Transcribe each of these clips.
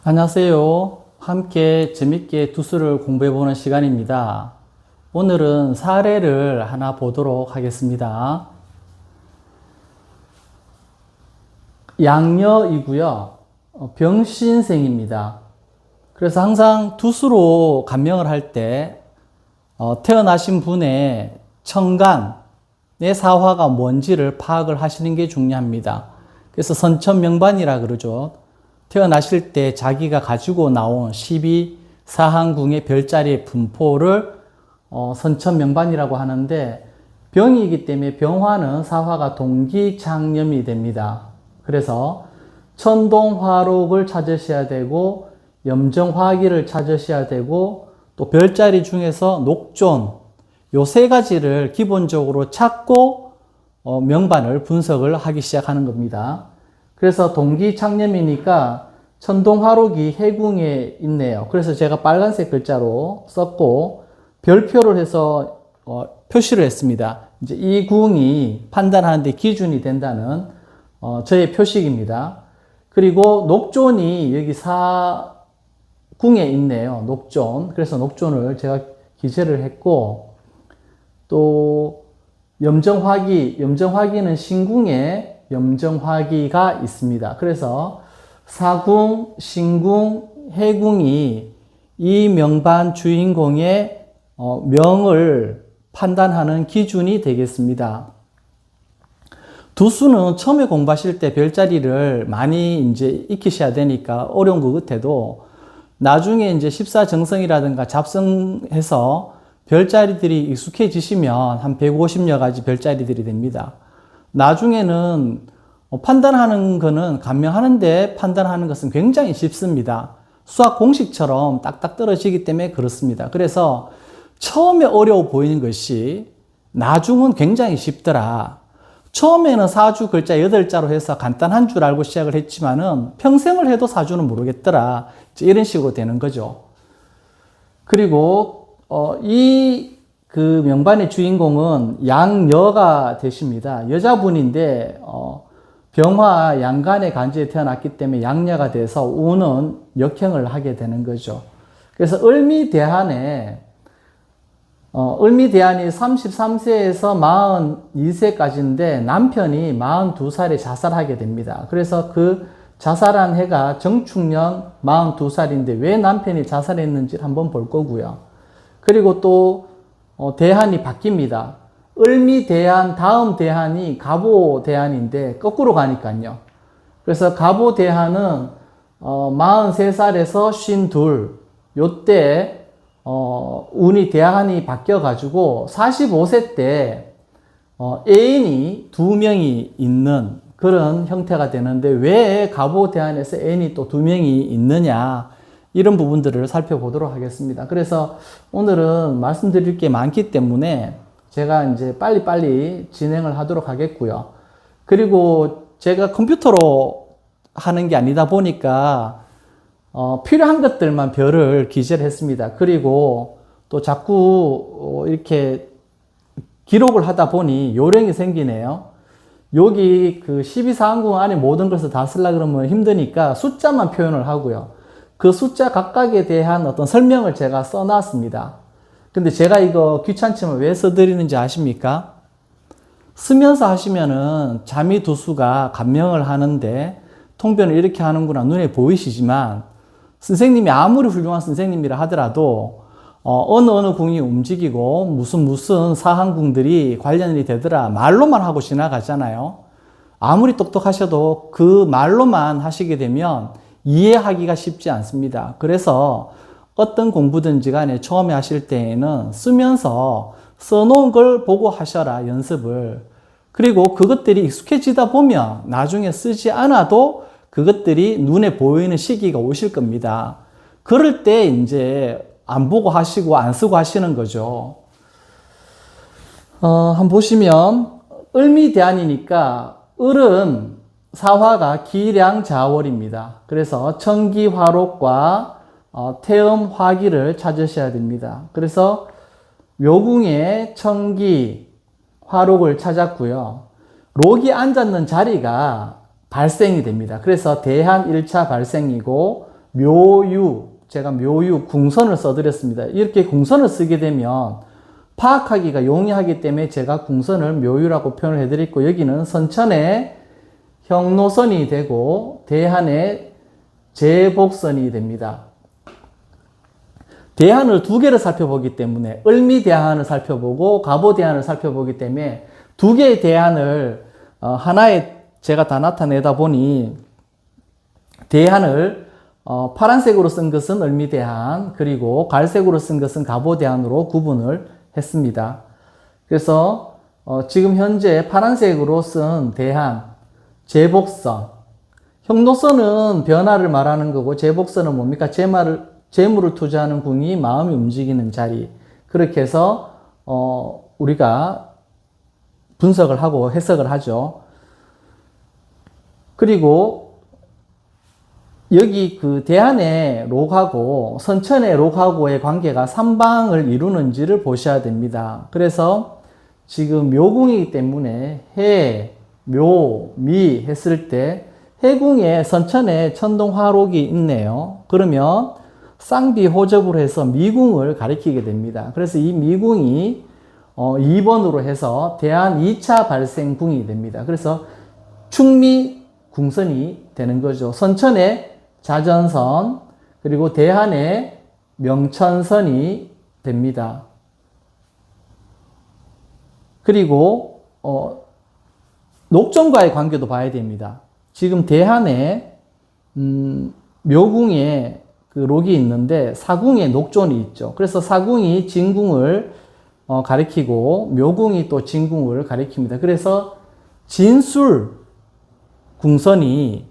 안녕하세요. 함께 재밌게 두수를 공부해보는 시간입니다. 오늘은 사례를 하나 보도록 하겠습니다. 양녀이고요. 병신생입니다. 그래서 항상 두수로 간명을 할 때 태어나신 분의 천간의 사화가 뭔지를 파악을 하시는 게 중요합니다. 그래서 선천명반이라 그러죠. 태어나실 때 자기가 가지고 나온 12사항궁의 별자리의 분포를 선천명반이라고 하는데, 병이기 때문에 병화는 사화가 동기창념이 됩니다. 그래서 천동화록을 찾으셔야 되고 염정화기를 찾으셔야 되고 또 별자리 중에서 녹존, 요 세 가지를 기본적으로 찾고 명반을 분석을 하기 시작하는 겁니다. 그래서 동기창념이니까 천동화록이 해궁에 있네요. 그래서 제가 빨간색 글자로 썼고 별표를 해서 표시를 했습니다. 이제 이 궁이 판단하는데 기준이 된다는 저의 표식입니다. 그리고 녹존이 여기 사궁에 있네요. 녹존. 그래서 녹존을 제가 기재를 했고, 또 염정화기는 신궁에 염정화기가 있습니다. 그래서 사궁, 신궁, 해궁이 이 명반 주인공의 명을 판단하는 기준이 되겠습니다. 두수는 처음에 공부하실 때 별자리를 많이 이제 익히셔야 되니까 어려운 것 같아도 나중에 이제 십사정성이라든가 잡성해서 별자리들이 익숙해지시면 한 150여 가지 별자리들이 됩니다. 나중에는 판단하는 거는 간명하는데 판단하는 것은 굉장히 쉽습니다. 수학 공식처럼 딱딱 떨어지기 때문에 그렇습니다. 그래서 처음에 어려워 보이는 것이 나중은 굉장히 쉽더라. 처음에는 사주 글자 8자로 해서 간단한 줄 알고 시작을 했지만은 평생을 해도 사주는 모르겠더라. 이런 식으로 되는 거죠. 그리고 그 명반의 주인공은 양녀가 되십니다. 여자분인데 병화 양간의 간지에 태어났기 때문에 양녀가 돼서 우는 역행을 하게 되는 거죠. 그래서 을미대한이 33세에서 42세까지인데 남편이 42살에 자살하게 됩니다. 그래서 그 자살한 해가 정축년 42살인데 왜 남편이 자살했는지 한번 볼 거고요. 그리고 또 대한이 바뀝니다. 을미대한 다음 대한이 갑오대한인데 거꾸로 가니까요. 그래서 갑오대한은 43살에서 52, 요때 운이 대한이 바뀌어가지고 45세 때 애인이 2명이 있는 그런 형태가 되는데 왜 갑오대한에서 애인이 또 2명이 있느냐, 이런 부분들을 살펴보도록 하겠습니다. 그래서 오늘은 말씀드릴 게 많기 때문에 제가 이제 빨리빨리 진행을 하도록 하겠고요. 그리고 제가 컴퓨터로 하는 게 아니다 보니까 필요한 것들만 별을 기재를 했습니다. 그리고 또 자꾸 이렇게 기록을 하다 보니 요령이 생기네요. 여기 그 12사항궁 안에 모든 것을 다 쓰려고 그러면 힘드니까 숫자만 표현을 하고요. 그 숫자 각각에 대한 어떤 설명을 제가 써놨습니다. 근데 제가 이거 귀찮지만 왜 써드리는지 아십니까? 쓰면서 하시면은 자미두수가 간명을 하는데 통변을 이렇게 하는구나 눈에 보이시지만, 선생님이 아무리 훌륭한 선생님이라 하더라도 어느 궁이 움직이고 무슨 사항궁들이 관련이 되더라 말로만 하고 지나가잖아요. 아무리 똑똑하셔도 그 말로만 하시게 되면 이해하기가 쉽지 않습니다. 그래서 어떤 공부든지 간에 처음에 하실 때에는 쓰면서 써놓은 걸 보고 하셔라, 연습을. 그리고 그것들이 익숙해지다 보면 나중에 쓰지 않아도 그것들이 눈에 보이는 시기가 오실 겁니다. 그럴 때 이제 안 보고 하시고 안 쓰고 하시는 거죠. 한번 보시면 을미대한이니까 을은 사화가 기량자월입니다. 그래서 천기화록과 태음화기를 찾으셔야 됩니다. 그래서 묘궁에 천기, 화록을 찾았고요. 록이 앉았는 자리가 발생이 됩니다. 그래서 대한 1차 발생이고 묘유, 제가 묘유, 궁선을 써드렸습니다. 이렇게 궁선을 쓰게 되면 파악하기가 용이하기 때문에 제가 궁선을 묘유라고 표현을 해드렸고, 여기는 선천의 형노선이 되고 대한의 제복선이 됩니다. 대한을 두 개를 살펴보기 때문에 을미대한을 살펴보고 갑오대한을 살펴보기 때문에 두 개의 대한을 하나에 제가 다 나타내다 보니 대한을 파란색으로 쓴 것은 을미대한, 그리고 갈색으로 쓴 것은 갑오대한으로 구분을 했습니다. 그래서 지금 현재 파란색으로 쓴 대한, 제복선, 형노선은 변화를 말하는 거고 제복선은 뭡니까? 재물을 투자하는 궁이 마음이 움직이는 자리. 그렇게 해서 우리가 분석을 하고 해석을 하죠. 그리고 여기 그 대한의 록하고 선천의 록하고의 관계가 삼방을 이루는지를 보셔야 됩니다. 그래서 지금 묘궁이기 때문에 해, 묘, 미 했을 때 해궁에 선천에 천동화록이 있네요. 그러면 쌍비호접으로 해서 미궁을 가리키게 됩니다. 그래서 이 미궁이 2번으로 해서 대한 2차 발생궁이 됩니다. 그래서 충미궁선이 되는 거죠. 선천의 자전선, 그리고 대한의 명천선이 됩니다. 그리고 녹종과의 관계도 봐야 됩니다. 지금 대한의 묘궁에 그 록이 있는데 사궁에 녹존이 있죠. 그래서 사궁이 진궁을 가리키고 묘궁이 또 진궁을 가리킵니다. 그래서 진술 궁선이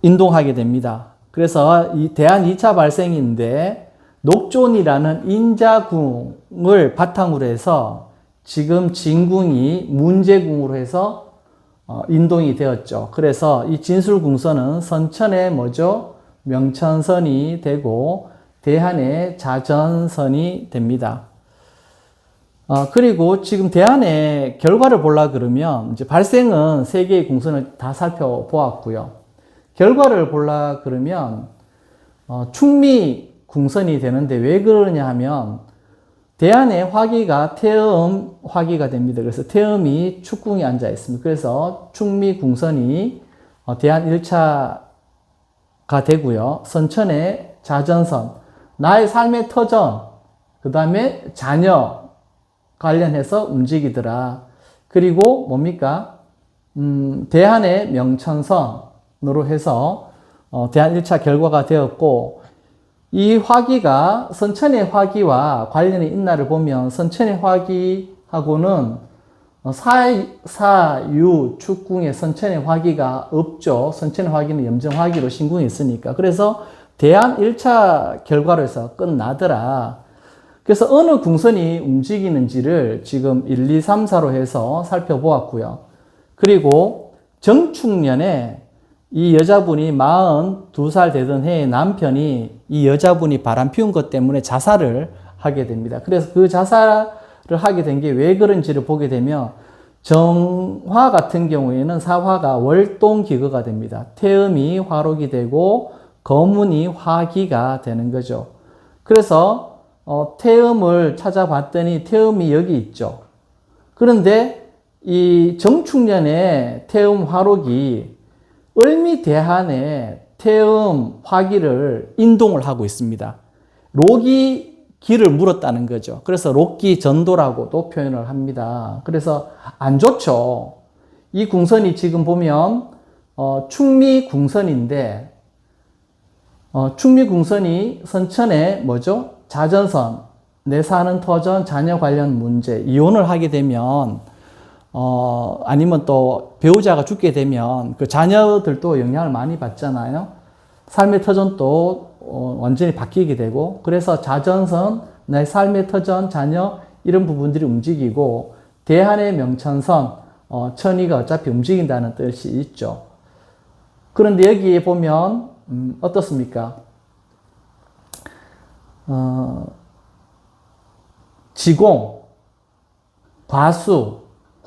인동하게 됩니다. 그래서 이 대한 2차 발생인데 녹존이라는 인자궁을 바탕으로 해서 지금 진궁이 문제궁으로 해서 인동이 되었죠. 그래서 이 진술궁선은 선천의 뭐죠? 명천선이 되고 대한의 자전선이 됩니다. 그리고 지금 대한의 결과를 보려 그러면 이제 발생은 3개의 궁선을 다 살펴보았고요. 결과를 보려 그러면 충미 궁선이 되는데 왜 그러냐 하면 대한의 화기가 태음 화기가 됩니다. 그래서 태음이 축궁에 앉아 있습니다. 그래서 충미 궁선이 대한 1차가 되고요. 선천의 자전선, 나의 삶의 터전, 그 다음에 자녀 관련해서 움직이더라. 그리고 뭡니까? 대한의 명천선으로 해서 대한 1차 결과가 되었고, 이 화기가 선천의 화기와 관련이 있나를 보면 선천의 화기하고는 사유 축궁에 선천의 화기가 없죠. 선천의 화기는 염정화기로 신궁이 있으니까. 그래서 대한 1차 결과로 해서 끝나더라. 그래서 어느 궁선이 움직이는지를 지금 1, 2, 3, 4로 해서 살펴보았고요. 그리고 정축년에 이 여자분이 42살 되던 해에 남편이 이 여자분이 바람 피운 것 때문에 자살을 하게 됩니다. 그래서 그 자살을 하게 된 게 왜 그런지를 보게 되면 정화 같은 경우에는 사화가 월동기거가 됩니다. 태음이 화록이 되고 거문이 화기가 되는 거죠. 그래서 태음을 찾아봤더니 태음이 여기 있죠. 그런데 이 정축년에 태음 화록이 을미대한의 태음 화기를 인동을 하고 있습니다. 록이 기를 물었다는 거죠. 그래서 록기 전도라고도 표현을 합니다. 그래서 안 좋죠. 이 궁선이 지금 보면 충미궁선인데 충미궁선이 선천의 뭐죠? 자전선, 내 사는 터전, 자녀 관련 문제, 이혼을 하게 되면 아니면 또 배우자가 죽게 되면 그 자녀들도 영향을 많이 받잖아요. 삶의 터전도 완전히 바뀌게 되고, 그래서 자전선, 내 삶의 터전, 자녀 이런 부분들이 움직이고, 대한의 명천선, 천이가 어차피 움직인다는 뜻이 있죠. 그런데 여기에 보면 어떻습니까? 지공, 과수,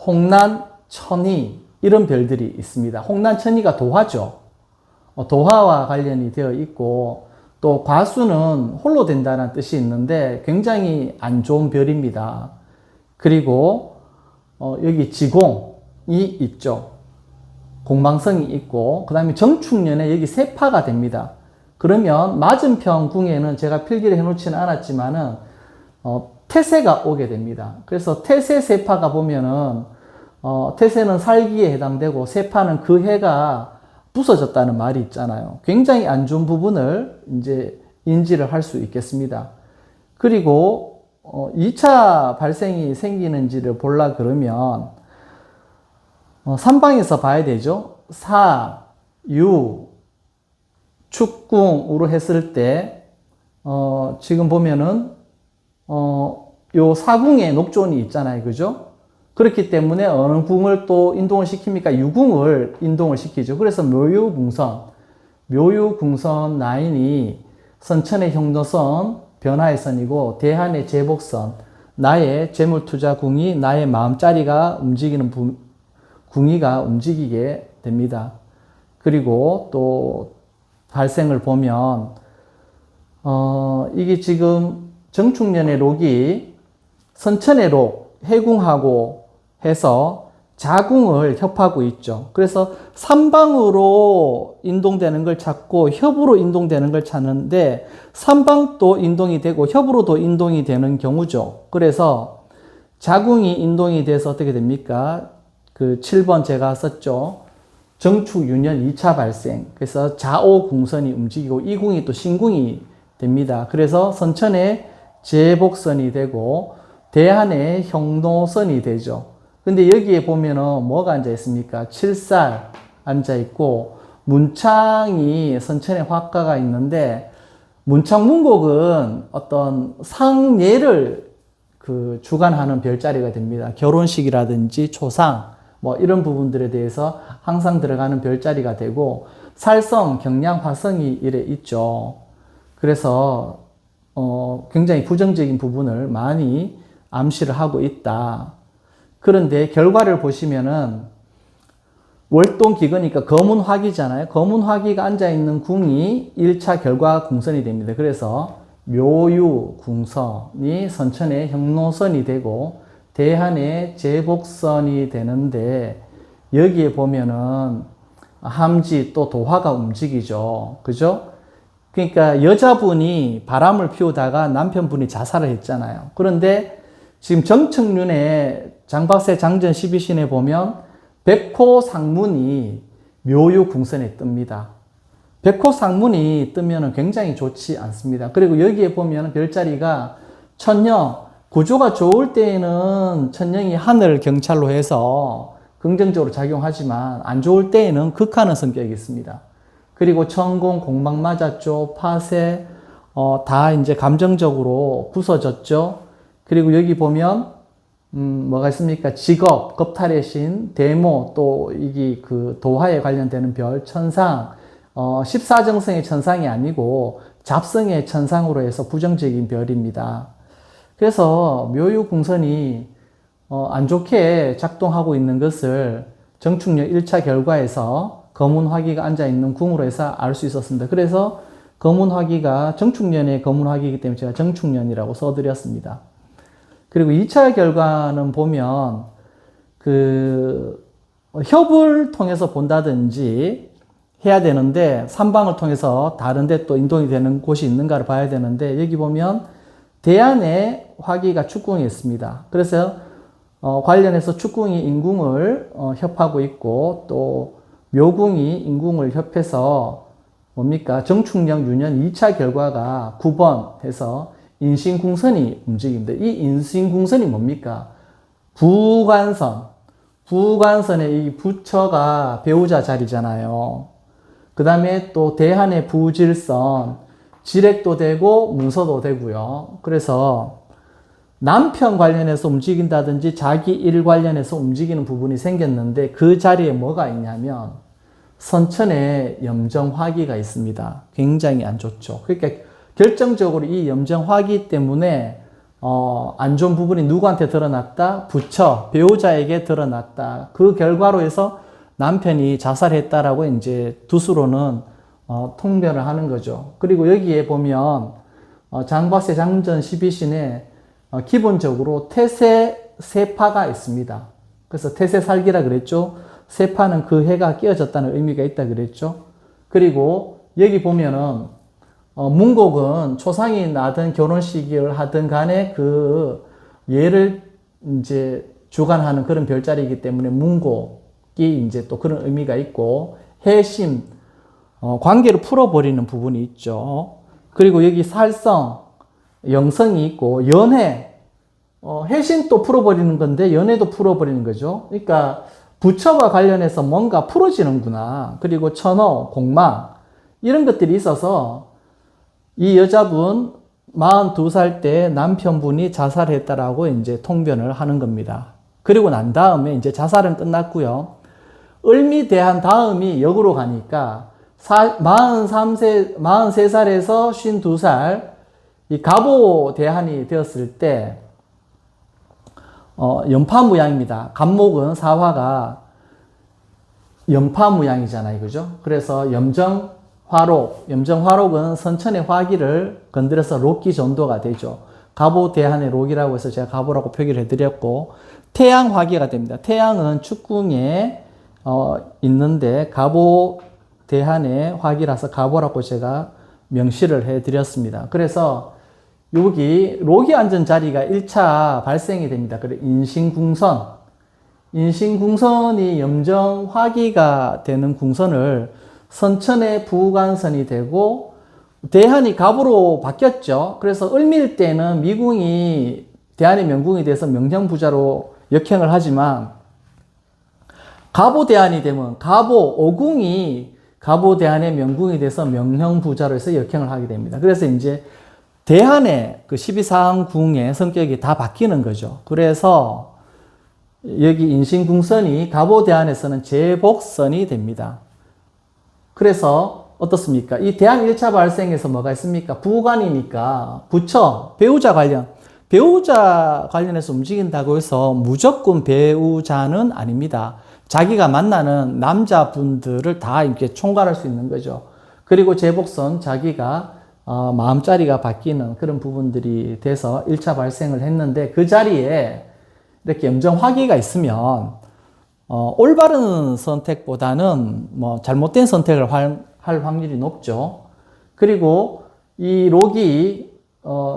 홍난, 천이 이런 별들이 있습니다. 홍난, 천이가 도화죠. 도화와 관련이 되어 있고, 또 과수는 홀로 된다는 뜻이 있는데 굉장히 안 좋은 별입니다. 그리고 여기 지공이 있죠. 공망성이 있고, 그 다음에 정축년에 여기 세파가 됩니다. 그러면 맞은편 궁에는 제가 필기를 해놓지는 않았지만은 태세가 오게 됩니다. 그래서 태세 세파가 보면은 태세는 살기에 해당되고 세파는 그 해가 부서졌다는 말이 있잖아요. 굉장히 안 좋은 부분을 이제 인지를 할 수 있겠습니다. 그리고 2차 발생이 생기는지를 보려 그러면 3방에서 봐야 되죠. 사, 유, 축궁으로 했을 때 지금 보면은 요 사궁에 녹존이 있잖아요. 그죠? 그렇기 때문에 어느 궁을 또 인동을 시킵니까? 유궁을 인동을 시키죠. 그래서 묘유궁선 라인이 선천의 형도선, 변화의 선이고 대한의 제복선, 나의 재물투자궁이 나의 마음자리가 움직이는 궁이가 움직이게 됩니다. 그리고 또 발생을 보면 이게 지금 정축년의 록이 선천의 록, 해궁하고 해서 자궁을 협하고 있죠. 그래서 삼방으로 인동되는 걸 찾고 협으로 인동되는 걸 찾는데 삼방도 인동이 되고 협으로도 인동이 되는 경우죠. 그래서 자궁이 인동이 돼서 어떻게 됩니까? 그 7번 제가 썼죠. 정축유년 2차 발생. 그래서 자오궁선이 움직이고 이 궁이 또 신궁이 됩니다. 그래서 선천의 제복선이 되고 대한의 형노선이 되죠. 근데 여기에 보면은 뭐가 앉아 있습니까? 칠살 앉아 있고 문창이 선천의 화가가 있는데 문창문곡은 어떤 상례를 주관하는 별자리가 됩니다. 결혼식이라든지 초상 뭐 이런 부분들에 대해서 항상 들어가는 별자리가 되고 살성, 경량, 화성이 이래 있죠. 그래서 굉장히 부정적인 부분을 많이 암시를 하고 있다. 그런데 결과를 보시면은 월동기거니까 거문화기잖아요. 거문화기가 앉아있는 궁이 1차 결과 궁선이 됩니다. 그래서 묘유궁선이 선천의 형노선이 되고 대한의 제복선이 되는데 여기에 보면은 함지 또 도화가 움직이죠. 그죠? 그러니까 여자분이 바람을 피우다가 남편분이 자살을 했잖아요. 그런데 지금 정축년에 장박세 장전 12신에 보면 백호상문이 묘유궁선에 뜹니다. 백호상문이 뜨면 굉장히 좋지 않습니다. 그리고 여기에 보면 별자리가 천령, 구조가 좋을 때에는 천령이 하늘 경찰로 해서 긍정적으로 작용하지만 안 좋을 때에는 극하는 성격이 있습니다. 그리고 천공, 공망 맞았죠. 파세, 다 이제 감정적으로 부서졌죠. 그리고 여기 보면, 뭐가 있습니까? 직업, 겁탈의 신, 대모, 또 이게 도화에 관련되는 별, 천상, 14정성의 천상이 아니고 잡성의 천상으로 해서 부정적인 별입니다. 그래서 묘유궁선이 안 좋게 작동하고 있는 것을 정축년 1차 결과에서 거문화기가 앉아있는 궁으로 해서 알 수 있었습니다. 그래서 거문화기가 정축년의 거문화기이기 때문에 제가 정축년이라고 써드렸습니다. 그리고 2차 결과는 보면 협을 통해서 본다든지 해야 되는데 3방을 통해서 다른데 또 인동이 되는 곳이 있는가를 봐야 되는데 여기 보면 대안에 화기가 축궁이 있습니다. 그래서 관련해서 축궁이 인궁을 협하고 있고 또 묘궁이 인궁을 협해서 뭡니까? 정축년 유년 2차 결과가 9번 해서 인신궁선이 움직입니다. 이 인신궁선이 뭡니까? 부관선. 부관선의 이 부처가 배우자 자리잖아요. 그 다음에 또 대한의 부질선, 지렉도 되고 문서도 되고요. 그래서 남편 관련해서 움직인다든지 자기 일 관련해서 움직이는 부분이 생겼는데 그 자리에 뭐가 있냐면 선천에 염정화기가 있습니다. 굉장히 안 좋죠. 그러니까 결정적으로 이 염정화기 때문에 안 좋은 부분이 누구한테 드러났다? 부처, 배우자에게 드러났다. 그 결과로 해서 남편이 자살했다라고 이제 두수로는 통변을 하는 거죠. 그리고 여기에 보면 장박세 장전 12신에 기본적으로 태세 세파가 있습니다. 그래서 태세 살기라 그랬죠. 세파는 그 해가 끼어졌다는 의미가 있다 그랬죠. 그리고 여기 보면은 문곡은 초상이 나든 결혼식을 하든 간에 그 예를 이제 주관하는 그런 별자리이기 때문에 문곡이 이제 또 그런 의미가 있고, 해심, 관계를 풀어버리는 부분이 있죠. 그리고 여기 살성, 영성이 있고, 연해, 해심도 풀어버리는 건데 연해도 풀어버리는 거죠. 그러니까 부처와 관련해서 뭔가 풀어지는구나. 그리고 천호, 공망 이런 것들이 있어서 이 여자분 42살 때 남편분이 자살했다라고 이제 통변을 하는 겁니다. 그리고 난 다음에 이제 자살은 끝났고요. 을미대한 다음이 역으로 가니까 43살에서 52살 이 갑오대한이 되었을 때 연파무양입니다. 갑목은 사화가 연파무양이잖아요. 그죠? 그래서 염정화록은 선천의 화기를 건드려서 록기 전도가 되죠. 갑오대한의 록이라고 해서 제가 갑오라고 표기를 해드렸고, 태양화기가 됩니다. 태양은 축궁에 있는데 갑오대한의 화기라서 갑오라고 제가 명시를 해드렸습니다. 그래서 여기 록이 앉은 자리가 1차 발생이 됩니다. 그래 인신궁선이 염정화기가 되는 궁선을 선천의 부관선이 되고 대한이 갑으로 바뀌었죠. 그래서 을밀 때는 미궁이 대한의 명궁이 돼서 명령부자로 역행을 하지만 갑오대한이 되면 오궁이 갑오대한의 명궁이 돼서 명령부자로 해서 역행을 하게 됩니다. 그래서 이제 대한의 그 12상궁의 성격이 다 바뀌는 거죠. 그래서 여기 인신궁선이 갑오대한에서는 제복선이 됩니다. 그래서 어떻습니까? 이 대한 1차 발생에서 뭐가 있습니까? 부관이니까 부처, 배우자 관련해서 움직인다고 해서 무조건 배우자는 아닙니다. 자기가 만나는 남자분들을 다 이렇게 총괄할 수 있는 거죠. 그리고 제복선, 자기가 마음자리가 바뀌는 그런 부분들이 돼서 1차 발생을 했는데, 그 자리에 이렇게 염정화기가 있으면 올바른 선택보다는 잘못된 선택을 할 확률이 높죠. 그리고 이 록이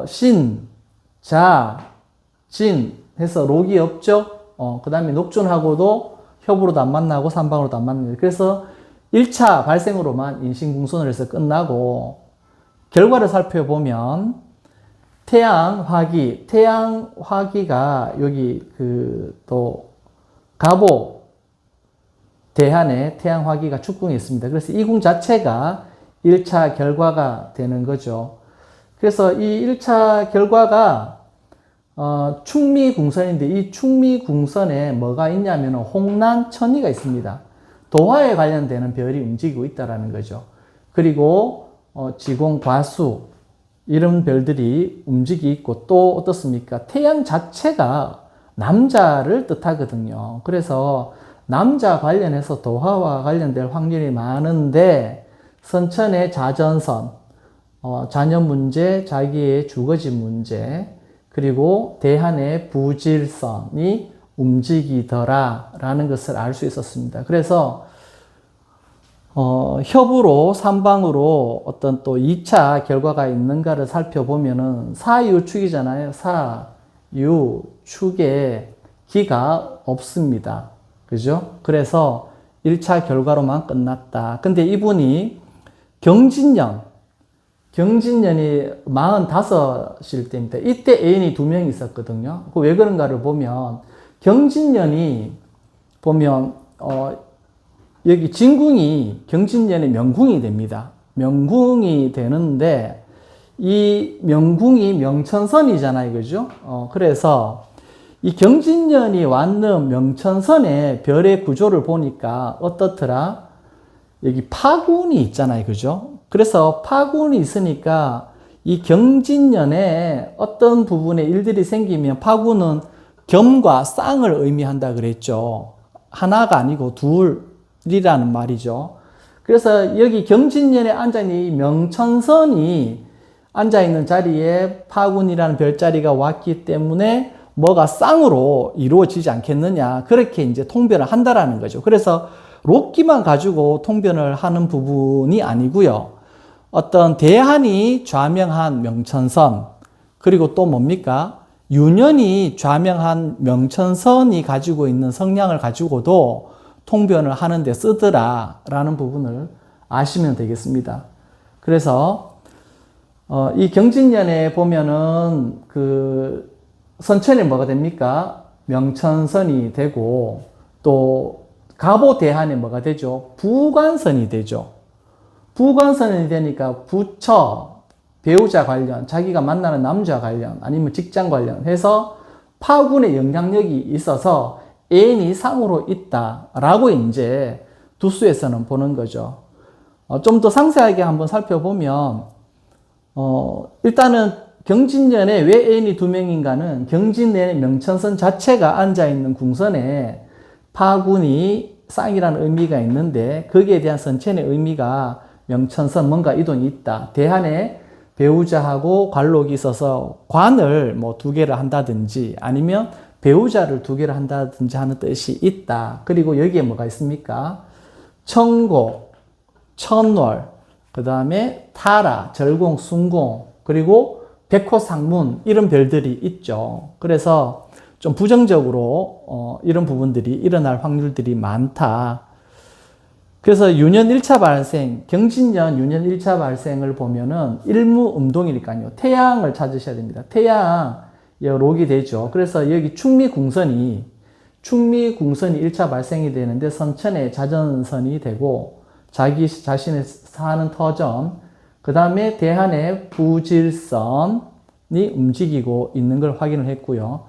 신, 자, 진 해서 록이 없죠. 그 다음에 녹존하고도 협으로도 안 만나고 삼방으로도 안 만나요. 그래서 1차 발생으로만 인신궁선을 해서 끝나고, 결과를 살펴보면 태양화기가 여기 또 갑오 대한에 태양화기가 축궁에 있습니다. 그래서 이 궁 자체가 1차 결과가 되는 거죠. 그래서 이 1차 결과가 충미궁선인데, 이 충미궁선에 뭐가 있냐면 홍난천이가 있습니다. 도화에 관련되는 별이 움직이고 있다는 거죠. 그리고 지공, 과수 이런 별들이 움직이고 있고, 또 어떻습니까? 태양 자체가 남자를 뜻하거든요. 그래서 남자 관련해서 도화와 관련될 확률이 많은데, 선천의 자전선, 자녀 문제, 자기의 주거지 문제, 그리고 대한의 부질선이 움직이더라라는 것을 알 수 있었습니다. 그래서 협으로 삼방으로 어떤 또 2차 결과가 있는가를 살펴보면은 사유축이잖아요. 사유축에 기가 없습니다. 그죠? 그래서 1차 결과로만 끝났다. 근데 이분이 경진년이 45일 때입니다. 이때 애인이 2명이 있었거든요. 왜 그런가를 보면, 경진년이 보면 여기 진궁이 경진년의 명궁이 됩니다. 명궁이 되는데, 이 명궁이 명천선이잖아요. 그죠? 그래서 이 경진년이 왔는 명천선의 별의 구조를 보니까 어떻더라? 여기 파군이 있잖아요. 그죠? 그래서 파군이 있으니까 이 경진년에 어떤 부분에 일들이 생기면, 파군은 겸과 쌍을 의미한다 그랬죠. 하나가 아니고 둘이라는 말이죠. 그래서 여기 경진년에 앉아있는 이 명천선이 앉아있는 자리에 파군이라는 별자리가 왔기 때문에 뭐가 쌍으로 이루어지지 않겠느냐. 그렇게 이제 통변을 한다라는 거죠. 그래서 록기만 가지고 통변을 하는 부분이 아니고요. 어떤 대한이 좌명한 명천선, 그리고 또 뭡니까? 유년이 좌명한 명천선이 가지고 있는 성향을 가지고도 통변을 하는데 쓰더라라는 부분을 아시면 되겠습니다. 그래서 이 경진년에 보면은 그 선천에 뭐가 됩니까? 명천선이 되고 또 가보대한에 뭐가 되죠? 부관선이 되죠. 부관선이 되니까 부처, 배우자 관련, 자기가 만나는 남자 관련, 아니면 직장 관련 해서 파군의 영향력이 있어서 애인이 상으로 있다라고 이제 두수에서는 보는 거죠. 좀 더 상세하게 한번 살펴보면, 일단은 경진년에 왜 애인이 두 명인가는 경진년의 명천선 자체가 앉아있는 궁선에 파군이 쌍이라는 의미가 있는데 거기에 대한 선천의 의미가 명천선 뭔가 이동이 있다. 대한에 배우자하고 관록이 있어서 관을 뭐 두 개를 한다든지 아니면 배우자를 두 개를 한다든지 하는 뜻이 있다. 그리고 여기에 뭐가 있습니까? 천곡, 천월, 그 다음에 타라, 절공, 순공, 그리고 백호상문 이런 별들이 있죠. 그래서 좀 부정적으로 이런 부분들이 일어날 확률들이 많다. 그래서 유년 1차 발생, 경진년 유년 1차 발생을 보면은 일무음동이니까요. 태양을 찾으셔야 됩니다. 태양, 록이 되죠. 그래서 여기 충미궁선이 1차 발생이 되는데 선천에 자전선이 되고 자기 자신의 사는 터전, 그 다음에 대한의 부질선이 움직이고 있는 걸 확인을 했고요.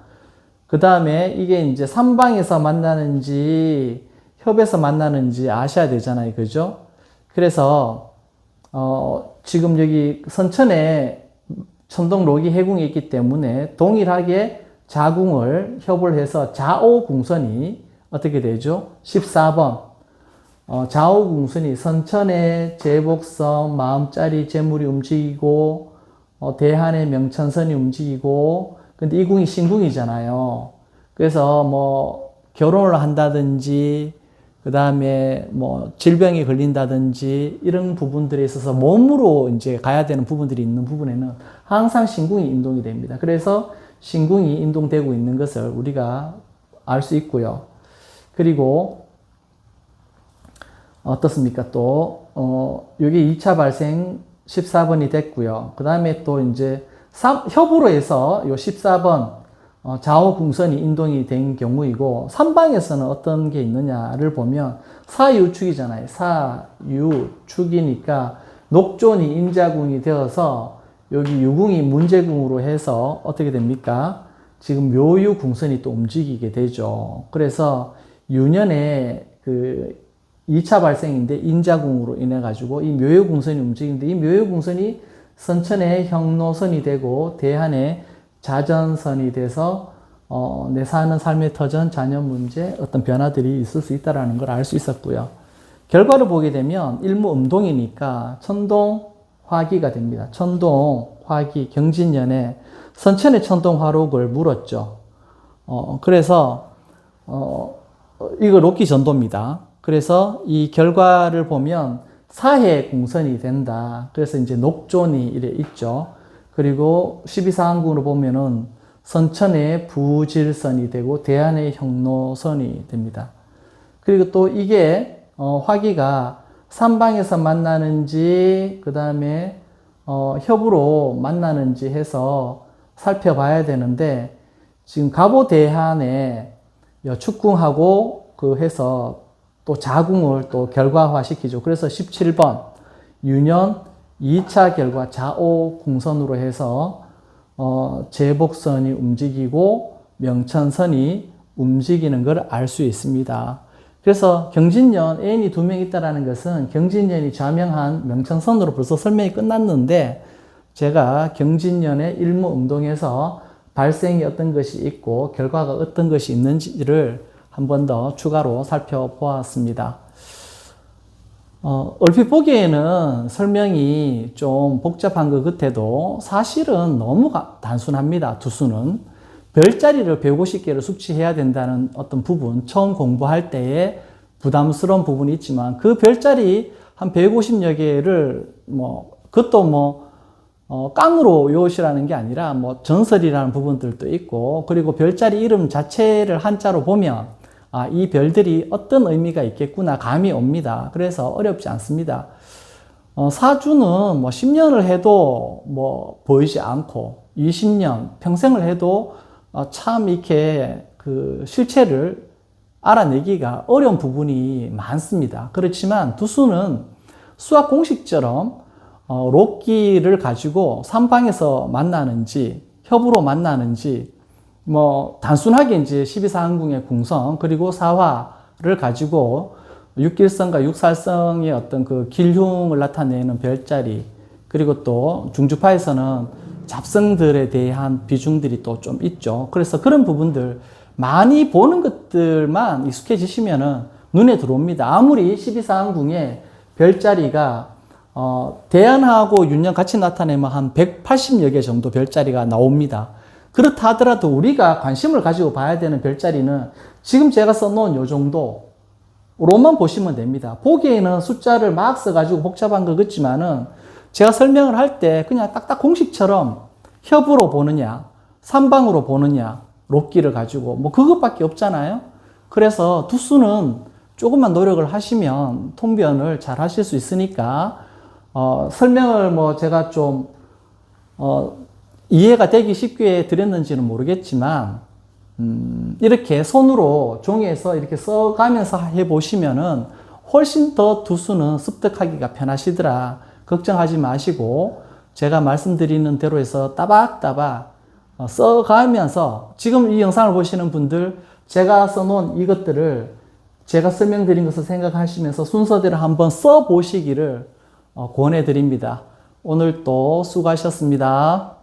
그 다음에 이게 이제 삼방에서 만나는지 협에서 만나는지 아셔야 되잖아요. 그죠? 그래서 지금 여기 선천에 천동록이 해궁이 있기 때문에 동일하게 자궁을 협을 해서 좌오궁선이 어떻게 되죠? 14번 좌오궁선이 선천에 제복선, 마음자리, 재물이 움직이고 대한의 명천선이 움직이고 근데 이 궁이 신궁이잖아요. 그래서 뭐 결혼을 한다든지 그 다음에 뭐 질병에 걸린다든지 이런 부분들에 있어서 몸으로 이제 가야 되는 부분들이 있는 부분에는 항상 신궁이 인동이 됩니다. 그래서 신궁이 인동되고 있는 것을 우리가 알 수 있고요. 그리고 어떻습니까? 또 여기 2차 발생 14번이 됐고요. 그 다음에 또 이제 협으로 해서 요 14번 좌우궁선이 인동이 된 경우이고 삼방에서는 어떤 게 있느냐를 보면 사유축이잖아요. 사유축이니까 녹존이 임자궁이 되어서 여기 유궁이 문제궁으로 해서 어떻게 됩니까? 지금 묘유궁선이 또 움직이게 되죠. 그래서 유년에 그 2차 발생인데 인자궁으로 인해 가지고 이 묘유궁선이 움직이는데 이 묘유궁선이 선천의 형노선이 되고 대한의 자전선이 돼서 내 사는 삶의 터전, 자녀 문제, 어떤 변화들이 있을 수 있다는 걸 알 수 있었고요. 결과를 보게 되면 일무음동이니까 천동화기가 됩니다. 천동화기, 경진년에 선천의 천동화록을 물었죠. 그래서 이거 록기 전도입니다. 그래서 이 결과를 보면 사해 궁선이 된다. 그래서 이제 녹존이 이래 있죠. 그리고 12사항군으로 보면은 선천의 부질선이 되고 대한의 형노선이 됩니다. 그리고 또 이게 화기가 삼방에서 만나는지 그 다음에 협으로 만나는지 해서 살펴봐야 되는데 지금 가보대한에 축궁하고 그 해서 또 자궁을 또 결과화 시키죠. 그래서 17번 유년 2차 결과 좌오궁선으로 해서 제복선이 움직이고 명천선이 움직이는 걸 알 수 있습니다. 그래서 경진년 애인이 두 명 있다는 것은 경진년이 좌명한 명천선으로 벌써 설명이 끝났는데 제가 경진년의 일무음동에서 발생이 어떤 것이 있고 결과가 어떤 것이 있는지를 한 번 더 추가로 살펴보았습니다. 얼핏 보기에는 설명이 좀 복잡한 것 같아도 사실은 너무 단순합니다. 두수는. 별자리를 150개를 숙지해야 된다는 어떤 부분, 처음 공부할 때에 부담스러운 부분이 있지만 그 별자리 한 150여 개를 그것도 깡으로 외우시라는 게 아니라 전설이라는 부분들도 있고, 그리고 별자리 이름 자체를 한자로 보면 이 별들이 어떤 의미가 있겠구나 감이 옵니다. 그래서 어렵지 않습니다. 사주는 10년을 해도 보이지 않고 20년, 평생을 해도 참 이렇게 그 실체를 알아내기가 어려운 부분이 많습니다. 그렇지만 두수는 수학 공식처럼 록기를 가지고 삼방에서 만나는지 협으로 만나는지 단순하게 이제 12사항궁의 궁성 그리고 사화를 가지고 육길성과 육살성의 어떤 그 길흉을 나타내는 별자리, 그리고 또 중주파에서는 잡성들에 대한 비중들이 또 좀 있죠. 그래서 그런 부분들 많이 보는 것들만 익숙해지시면은 눈에 들어옵니다. 아무리 12사항궁에 별자리가 대안하고 윤년 같이 나타내면 한 180여 개 정도 별자리가 나옵니다. 그렇다 하더라도 우리가 관심을 가지고 봐야 되는 별자리는 지금 제가 써놓은 요 정도로만 보시면 됩니다. 보기에는 숫자를 막 써가지고 복잡한 것 같지만은 제가 설명을 할 때 그냥 딱딱 공식처럼 협으로 보느냐, 삼방으로 보느냐, 록기를 가지고 그것밖에 없잖아요. 그래서 두수는 조금만 노력을 하시면 통변을 잘 하실 수 있으니까 설명을 제가 좀 이해가 되기 쉽게 드렸는지는 모르겠지만 이렇게 손으로 종이에서 이렇게 써가면서 해보시면은 훨씬 더 두수는 습득하기가 편하시더라. 걱정하지 마시고 제가 말씀드리는 대로 해서 따박따박 써가면서 지금 이 영상을 보시는 분들 제가 써놓은 이것들을 제가 설명드린 것을 생각하시면서 순서대로 한번 써보시기를 권해드립니다. 오늘 또 수고하셨습니다.